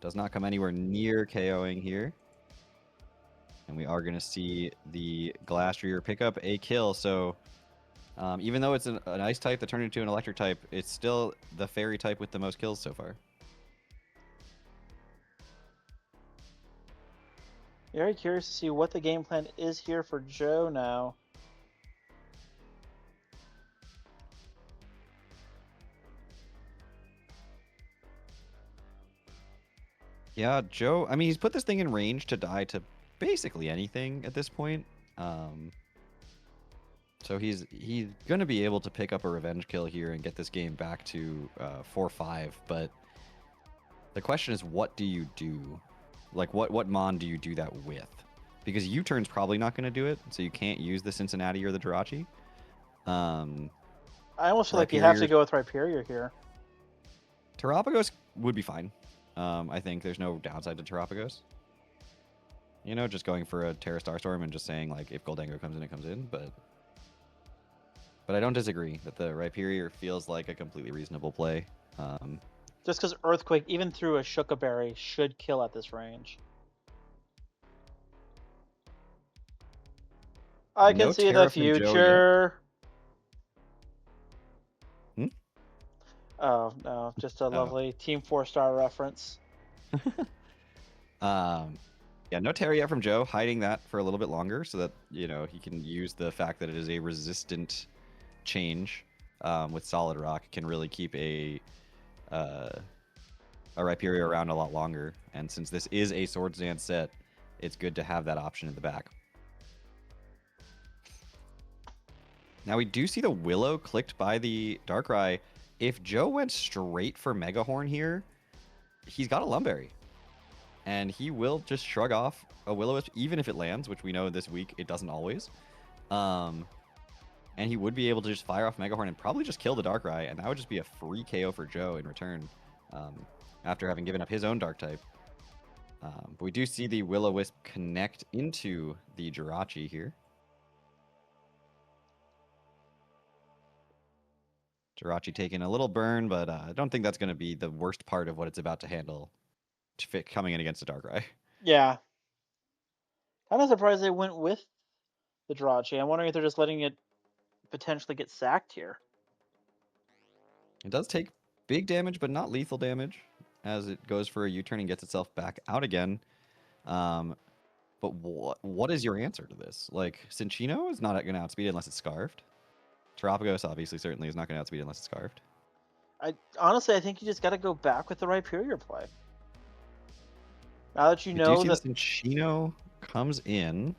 Does not come anywhere near KOing here. And we are going to see the Glastrier pick up a kill. So even though it's an ice type that turned into an electric type, it's still the fairy type with the most kills so far. Very curious to see what the game plan is here for Joe now. Yeah, Joe, I mean, he's put this thing in range to die to basically anything at this point. So he's going to be able to pick up a revenge kill here and get this game back to 4-5. But the question is, what do you do? Like, what Mon do you do that with? Because U-turn's probably not going to do it, so you can't use the Cincinnati or the Jirachi. I almost feel like you have to go with Rhyperior here. Terapagos would be fine. I think there's no downside to Terapagos. You know, just going for a Terra Starstorm and just saying, like, if Goldango comes in, it comes in. But I don't disagree that the Rhyperior feels like a completely reasonable play. Just because Earthquake, even through a Shuka Berry, should kill at this range. I can see the future. Oh, no, just a lovely Team 4-star reference. Yeah, no Terra yet from Joe, hiding that for a little bit longer so that, you know, he can use the fact that it is a resistant change with Solid Rock, can really keep a Rhyperior around a lot longer. And since this is a Swords Dance set, it's good to have that option in the back. Now we do see the Willow clicked by the Darkrai. If Joe went straight for Megahorn here, he's got a Lumberry. And he will just shrug off a Will-O-Wisp, even if it lands, which we know this week it doesn't always. And he would be able to just fire off Megahorn and probably just kill the Darkrai, and that would just be a free KO for Joe in return, after having given up his own Dark type. But we do see the Will-O-Wisp connect into the Jirachi here. Jirachi taking a little burn, but I don't think that's going to be the worst part of what it's about to handle coming in against a Darkrai. Yeah. Kind of surprised they went with the Jirachi. I'm wondering if they're just letting it potentially get sacked here. It does take big damage, but not lethal damage, as it goes for a U-turn and gets itself back out again. But what is your answer to this? Like, Cinccino is not going to outspeed it unless it's Scarfed. Terapagos obviously certainly is not going to outspeed it unless it's Scarfed. Honestly, I think you just got to go back with the Rhyperior play. Now that you know that Cinccino comes in.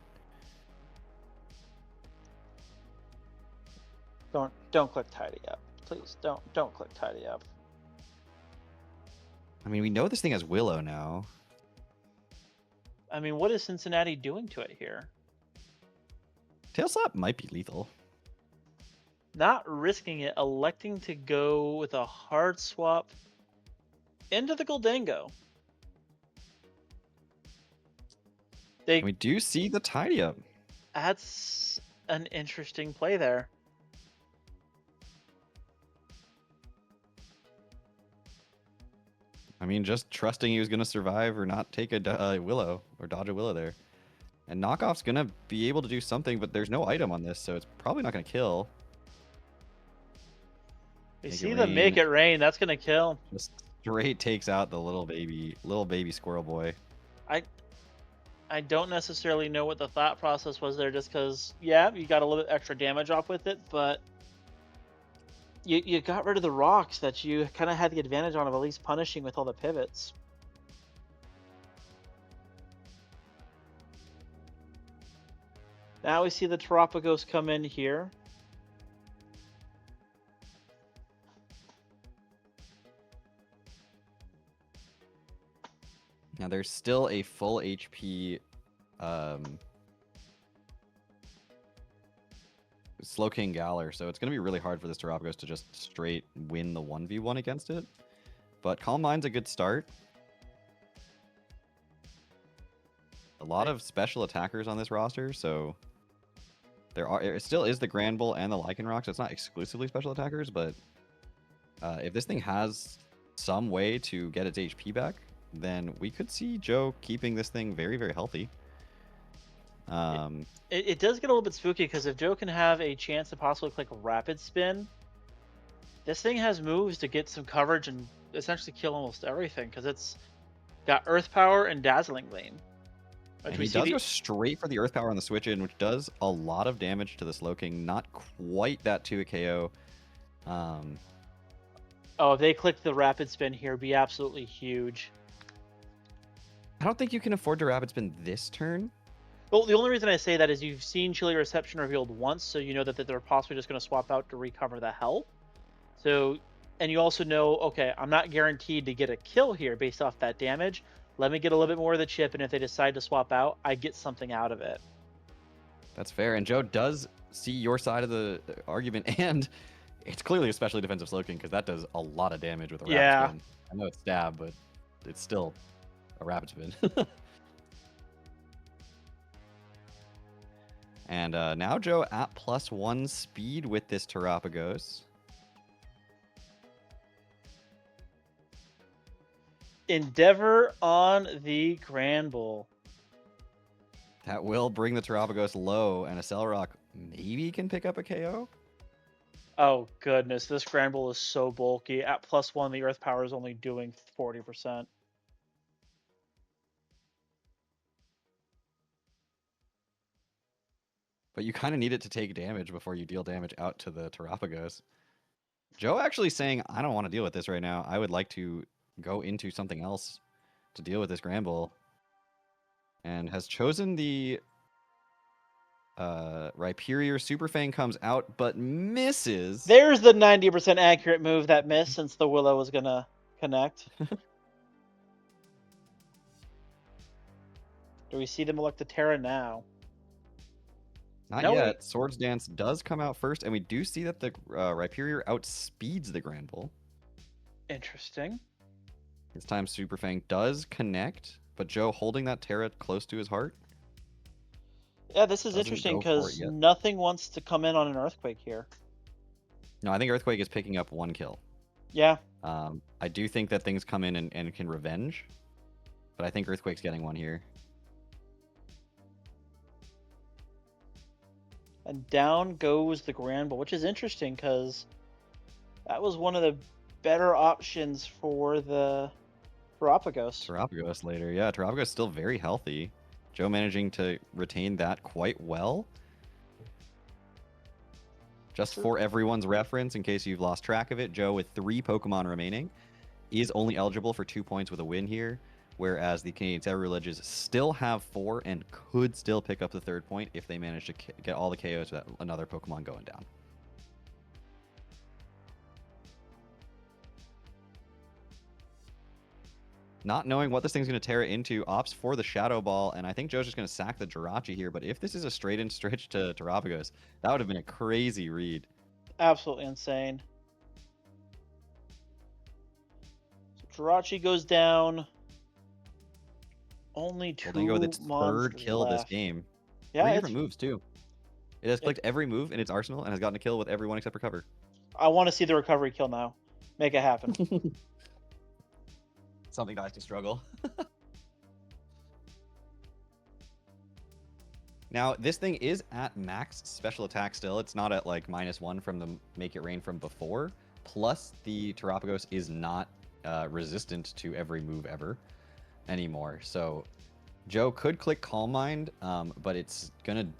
Don't click tidy up. Please don't click tidy up. I mean, we know this thing has Willow now. I mean, what is Cincinnati doing to it here? Tail Slap might be lethal. Not risking it, electing to go with a hard swap into the Goldango. We do see the tidy up. That's an interesting play there. I mean, just trusting he was going to survive or not take a Willow or dodge a Willow there. And Knockoff's going to be able to do something, but there's no item on this, so it's probably not going to kill. You see the Make It Rain, that's going to kill. Just straight takes out the little baby squirrel boy. I don't necessarily know what the thought process was there, just because, yeah, you got a little bit extra damage off with it, but you got rid of the rocks that you kind of had the advantage on of at least punishing with all the pivots. Now we see the Terapagos come in here. Now there's still a full HP Slowking Galar, so it's going to be really hard for this Terapagos to just straight win the 1v1 against it. But Calm Mind's a good start. A lot of special attackers on this roster, so it still is the Grand Bull and the Lycanroc, so it's not exclusively special attackers, but if this thing has some way to get its HP back, then we could see Joe keeping this thing very, very healthy. It does get a little bit spooky because if Joe can have a chance to possibly click Rapid Spin, this thing has moves to get some coverage and essentially kill almost everything because it's got Earth Power and Dazzling Gleam. And he does go straight for the Earth Power on the switch in, which does a lot of damage to the Slowking. Not quite that to a KO. Oh, if they click the Rapid Spin here, it'd be absolutely huge. I don't think you can afford to Rapid Spin this turn. Well, the only reason I say that is you've seen Chilly Reception revealed once, so you know that they're possibly just going to swap out to recover the health. So, and you also know, okay, I'm not guaranteed to get a kill here based off that damage. Let me get a little bit more of the chip, and if they decide to swap out, I get something out of it. That's fair, and Joe does see your side of the argument, and it's clearly especially defensive Slowking because that does a lot of damage with a Rapid Spin. I know it's stab, but it's still a Rapid Spin. And now Joe at +1 speed with this Terapagos. Endeavor on the Grand Bull. That will bring the Terapagos low, and a Cellrock maybe can pick up a KO? Oh, goodness. This Grand Bull is so bulky. At +1, the Earth Power is only doing 40%. But you kind of need it to take damage before you deal damage out to the Terapagos. Joe actually saying, I don't want to deal with this right now. I would like to go into something else to deal with this Grand Bull. And has chosen the Rhyperior. Super Fang comes out, but misses. There's the 90% accurate move that missed since the Willow was going to connect. Do we see them elect the Terra now? Not yet. Swords Dance does come out first, and we do see that the Rhyperior outspeeds the Grand Bull. Interesting. This time Super Fang does connect, but Joe holding that Terra close to his heart. Yeah, this is interesting because nothing wants to come in on an Earthquake here. No, I think Earthquake is picking up 1 kill. Yeah. I do think that things come in and can revenge, but I think Earthquake's getting 1 here. And down goes the Grand Bull, which is interesting because that was one of the better options for the Terapagos. Terapagos later. Yeah, Terapagos still very healthy. Joe managing to retain that quite well. Just for everyone's reference, in case you've lost track of it, Joe with 3 Pokemon remaining is only eligible for 2 points with a win here, whereas the Canadian Sabrileges still have 4 and could still pick up the 3rd point if they manage to get all the KOs with another Pokemon going down. Not knowing what this thing's going to tear it into, opts for the Shadow Ball, and I think Joe's just going to sack the Jirachi here, but if this is a straight-in stretch to Terapagos, that would have been a crazy read. Absolutely insane. So Jirachi goes down. Only 2 Holding with its 3rd kill left. this game. Yeah, 3 different moves, too. It has clicked every move in its arsenal and has gotten a kill with everyone except Recover. I want to see the recovery kill now. Make it happen. Something dies to struggle. Now, this thing is at max special attack still. It's not at like -1 from the Make It Rain from before. Plus, the Terapagos is not resistant to every move ever anymore. So, Joe could click Calm Mind, but it's going to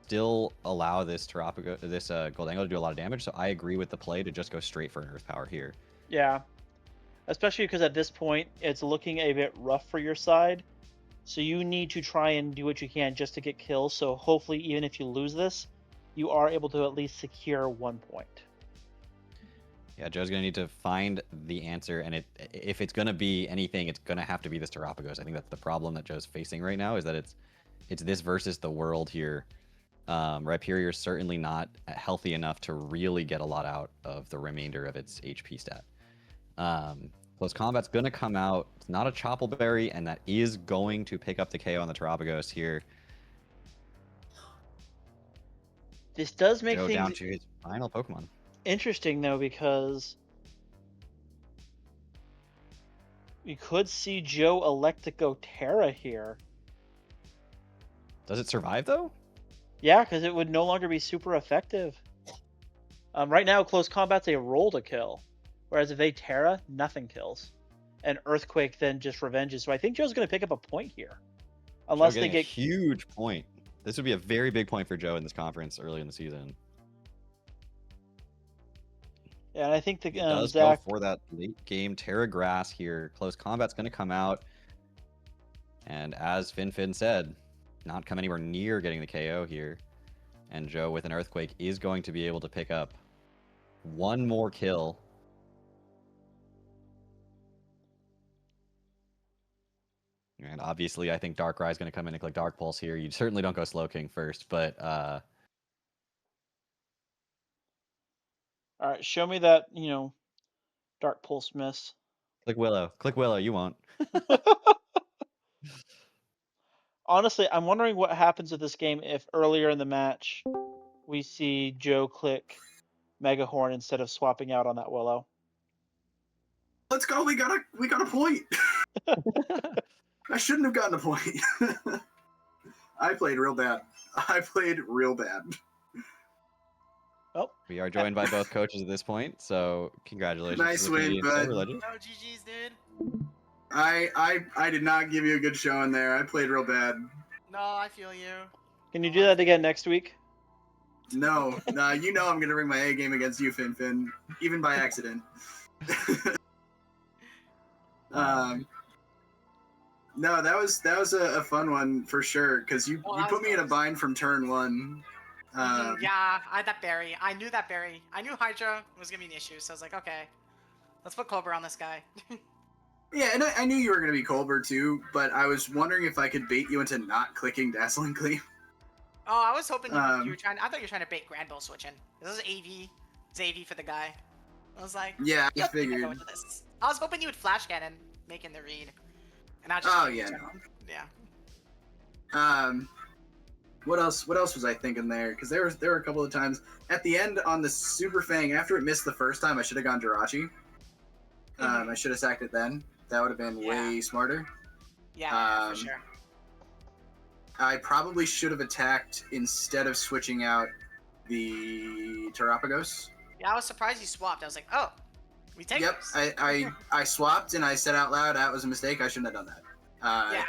still allow this Terapagos, this Goldango to do a lot of damage. So, I agree with the play to just go straight for an Earth Power here. Yeah. Especially because at this point, it's looking a bit rough for your side. So you need to try and do what you can just to get kills. So hopefully, even if you lose this, you are able to at least secure 1 point. Yeah, Joe's gonna need to find the answer, and if it's gonna be anything, it's gonna have to be this Terapagos. I think that's the problem that Joe's facing right now, is that it's this versus the world here. Rhyperior's certainly not healthy enough to really get a lot out of the remainder of its HP stat. Close Combat's gonna come out. It's not a Choppleberry, and that is going to pick up the KO on the Terapagos here. This does make Joe things down to his final Pokemon. interesting though, because we could see Joe elect to go Terra here. Does it survive though? Yeah, because it would no longer be super effective. Right now, Close Combat's a roll to kill, whereas if they Terra, nothing kills, and Earthquake then just revenges. So I think Joe's going to pick up a point here, unless Joe they getting get a huge point. This would be a very big point for Joe in this conference early in the season. Yeah, and I think the Does Zach go for that late game Terra Grass here. Close Combat's going to come out, and as Fin said, not come anywhere near getting the KO here. And Joe with an Earthquake is going to be able to pick up one more kill. And obviously, I think Darkrai is going to come in and click Dark Pulse here. You certainly don't go Slowking first, but all right, show me that Dark Pulse miss. click Willow. Click Willow, you won't. Honestly, I'm wondering what happens with this game if earlier in the match we see Joe click Mega Horn instead of swapping out on that Willow. Let's go. We got a point. I shouldn't have gotten a point. I played real bad. Oh, We are joined by both coaches at this point, so congratulations. Nice to the win, Canadian bud. Cyber Legend. No GG's, dude. I did not give you a good showing there. I played real bad. No, I feel you. can you do that again next week? No, you know I'm gonna bring my A game against you, Fin, even by accident. No, that was a fun one for sure, because you put me in a bind from turn one. Yeah, I had that berry. I knew that berry. I knew Hydra was gonna be an issue, so I was like, okay, let's put Cobra on this guy. Yeah, and I knew you were gonna be Colbert too, but I was wondering if I could bait you into not clicking Dazzling Gleam. Oh, I was hoping you were trying. I thought you were trying to bait Grand Bull switching. This is AV. It's AV for the guy. I was like, Yeah, I yep, figured. go into this. I was hoping you would flash cannon, making the read, and I just. Oh yeah, no. Yeah. What else was I thinking there? Because there were a couple of times at the end on the Super Fang, after it missed the first time, I should have gone Jirachi. I should have sacked it then. That would have been way smarter. Yeah, for sure. I probably should have attacked instead of switching out the Terapagos. Yeah, I was surprised you swapped. I was like, oh, we take Yep, this. I swapped and I said out loud that was a mistake. I shouldn't have done that. Yeah,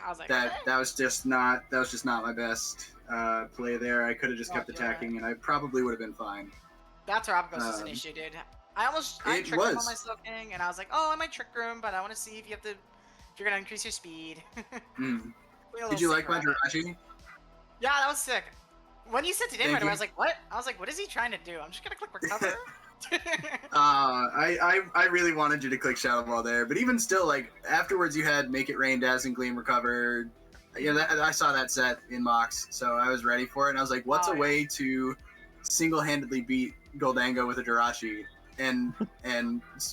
I was like, that was just not my best play there. I could have just kept attacking and I probably would have been fine. That Terapagos is an issue, dude. I tricked him on my Slowking, and I was like, oh, I might Trick Room, but I want to see if you're gonna increase your speed. Did you like my Jirachi? Yeah, that was sick. When you sent it in right away, I was like, what? I was like, what is he trying to do? I'm just gonna click recover. I really wanted you to click Shadow Ball there, but even still, like afterwards, you had Make It Rain, Dazzling Gleam, Recover. Yeah, I saw that set in Mox, so I was ready for it. And I was like, what's a way to single-handedly beat Goldango with a Jirachi? And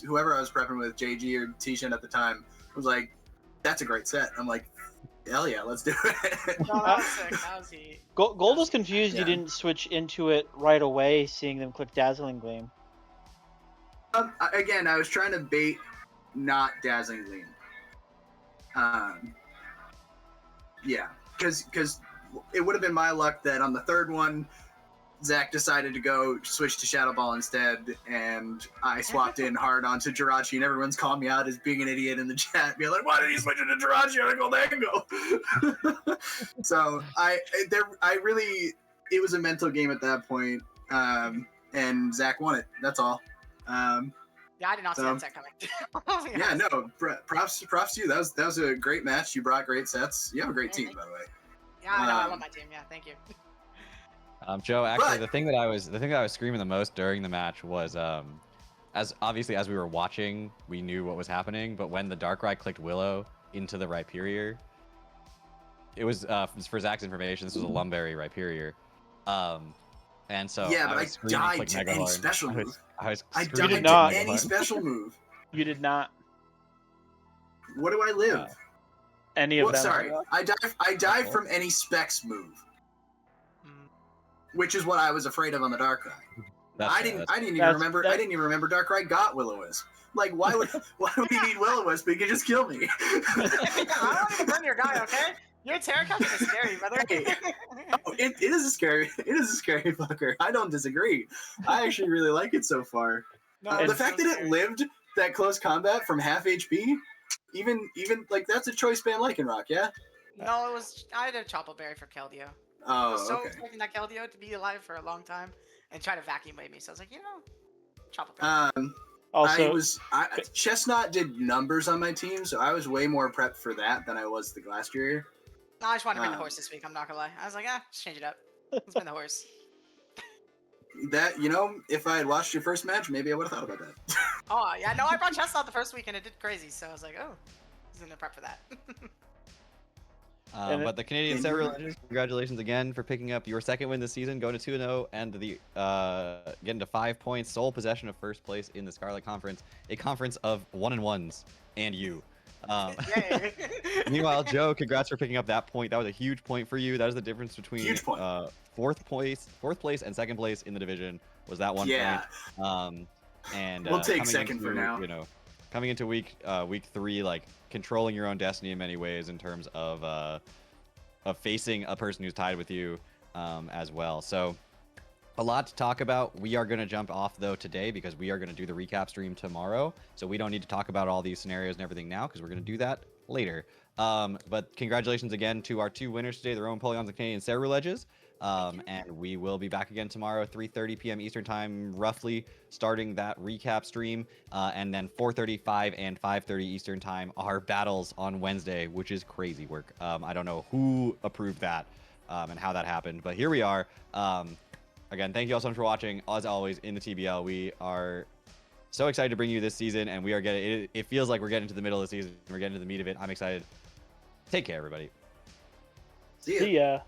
whoever I was prepping with, JG or Tishan at the time, was like, that's a great set. I'm like, hell yeah, let's do it. No, that was sick. That was heat. Gold was confused you didn't switch into it right away, seeing them click Dazzling Gleam. Again, I was trying to bait not Dazzling Gleam. Yeah, because it would have been my luck that on the third one, Zach decided to go switch to Shadow Ball instead, and I swapped in hard onto Jirachi, and everyone's calling me out as being an idiot in the chat, being like, "Why did he switch into Jirachi?" And I go, "There you go." So it was a mental game at that point, and Zach won it. That's all. Yeah, I did not see that set coming. Yeah, no, props to you. That was a great match. You brought great sets. You have a great team, by the way. Yeah, I know. I love my team. Yeah, thank you. Joe, actually, the thing that I was screaming the most during the match was as obviously as we were watching, we knew what was happening. But when the Darkrai clicked Willow into the Rhyperior, it was for Zach's information. This was a Lumberry Rhyperior, and so yeah, but I screaming, died click to Mega any Horn. special move. I I screaming, died not. to Mega any Horn. special move. You did not. What do I live? Any of them. Sorry, I dive from any Specs move, which is what I was afraid of on the Darkrai. I didn't even remember Darkrai got Will-O-Wisp. Like, why would he need Will-O-Wisp? He could just kill me. I don't even burn your guy, okay? Your Terracotta is scary, brother. It is a scary fucker. I don't disagree. I actually really like it so far. No, The fact that it lived that close combat from half HP, even like that's a choice band Lycanroc, yeah? No, it was I had a Chople Berry for Keldeo. I was so expecting that Keldeo to be alive for a long time and try to vacuum me. So I was like, Chople Berry. Also, Chestnut did numbers on my team, so I was way more prepped for that than I was the Glastrier. No, I just wanted to win the horse this week. I'm not gonna lie. I was like, just change it up. Let's win the horse. That, if I had watched your first match, maybe I would have thought about that. Oh yeah, no, I brought Chestnut the first week and it did crazy. So I was like, he's gonna prep for that. But the Canadian Several Legends, congratulations again for picking up your second win this season, going to 2-0, and getting to 5 points, sole possession of first place in the Scarlet Conference, a conference of 1-1s, and you. Meanwhile, Joe, congrats for picking up that point. That was a huge point for you. That is the difference between fourth place and second place in the division. Was that 1 point? And we'll take second for now. Coming into week 3, like controlling your own destiny in many ways in terms of facing a person who's tied with you as well. So a lot to talk about. We are going to jump off though today because we are going to do the recap stream tomorrow. So we don't need to talk about all these scenarios and everything now because we're going to do that later. But congratulations again to our 2 winners today, the Roman Polygons and Canadian Sarah Ledges. And we will be back again tomorrow, 3:30 p.m. Eastern Time, roughly, starting that recap stream. And then 4:35 and 5:30 Eastern Time are battles on Wednesday, which is crazy work. I don't know who approved that and how that happened, but here we are. Again, thank you all so much for watching. As always, in the TBL, we are so excited to bring you this season, and we are getting. It feels like we're getting to the middle of the season. We're getting to the meat of it. I'm excited. Take care, everybody. See ya.